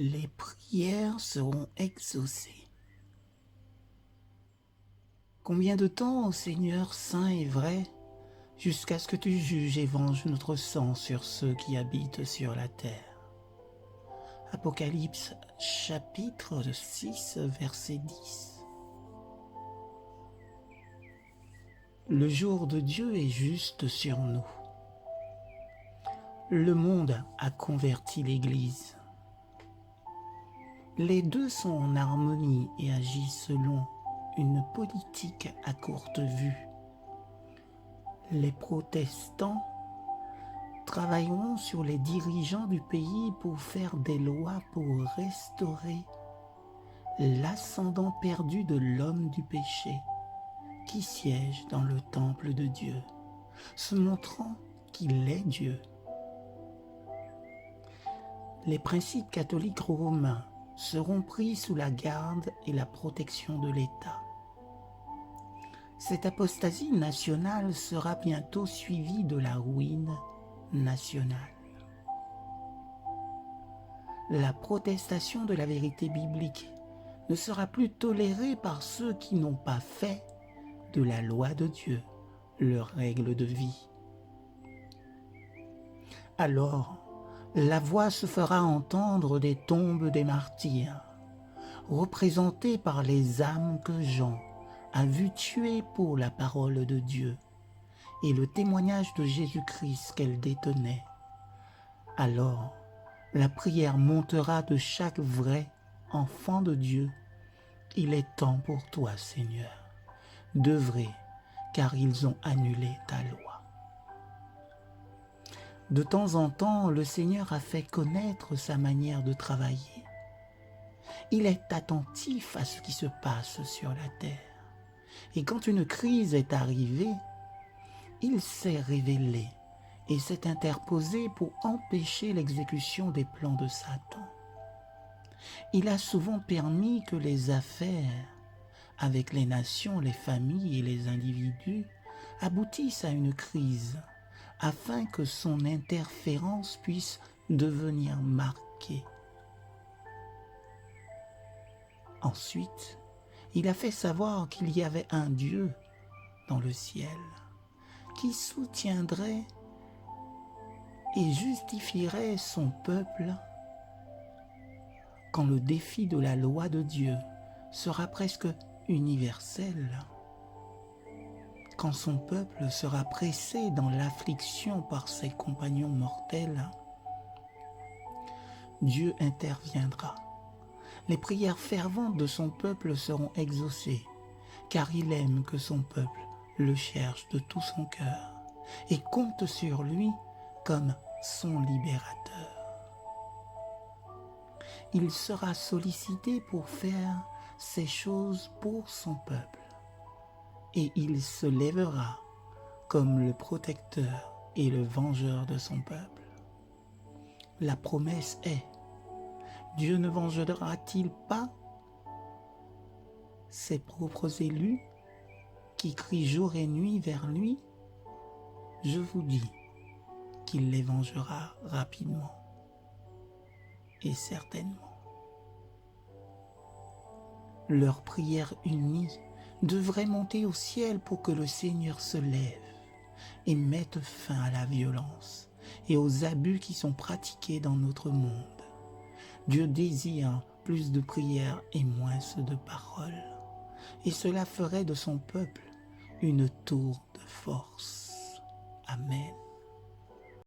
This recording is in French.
Les prières seront exaucées. Combien de temps, ô Seigneur saint et vrai, jusqu'à ce que tu juges et venges notre sang sur ceux qui habitent sur la terre? Apocalypse chapitre 6, verset 10. Le jour de Dieu est juste sur nous. Le monde a converti l'Église. Les deux sont en harmonie et agissent selon une politique à courte vue. Les protestants travailleront sur les dirigeants du pays pour faire des lois pour restaurer l'ascendant perdu de l'homme du péché qui siège dans le temple de Dieu, se montrant qu'il est Dieu. Les principes catholiques romains seront pris sous la garde et la protection de l'État. Cette apostasie nationale sera bientôt suivie de la ruine nationale. La protestation de la vérité biblique ne sera plus tolérée par ceux qui n'ont pas fait de la loi de Dieu leur règle de vie. Alors, la voix se fera entendre des tombes des martyrs, représentées par les âmes que Jean a vues tuer pour la parole de Dieu et le témoignage de Jésus-Christ qu'elles détenaient. Alors, la prière montera de chaque vrai enfant de Dieu. Il est temps pour toi, Seigneur, d'œuvrer, car ils ont annulé ta loi. De temps en temps, le Seigneur a fait connaître sa manière de travailler. Il est attentif à ce qui se passe sur la terre. Et quand une crise est arrivée, il s'est révélé et s'est interposé pour empêcher l'exécution des plans de Satan. Il a souvent permis que les affaires avec les nations, les familles et les individus aboutissent à une crise, afin que son interférence puisse devenir marquée. Ensuite, il a fait savoir qu'il y avait un Dieu dans le ciel qui soutiendrait et justifierait son peuple quand le défi de la loi de Dieu sera presque universel, quand son peuple sera pressé dans l'affliction par ses compagnons mortels. Dieu interviendra. Les prières ferventes de son peuple seront exaucées, car il aime que son peuple le cherche de tout son cœur et compte sur lui comme son libérateur. Il sera sollicité pour faire ces choses pour son peuple, et il se lèvera comme le protecteur et le vengeur de son peuple. La promesse est: Dieu ne vengera-t-il pas ses propres élus qui crient jour et nuit vers lui? Je vous dis qu'il les vengera rapidement et certainement. Leur prière unie devrait monter au ciel pour que le Seigneur se lève et mette fin à la violence et aux abus qui sont pratiqués dans notre monde. Dieu désire plus de prières et moins de paroles, et cela ferait de son peuple une tour de force. Amen.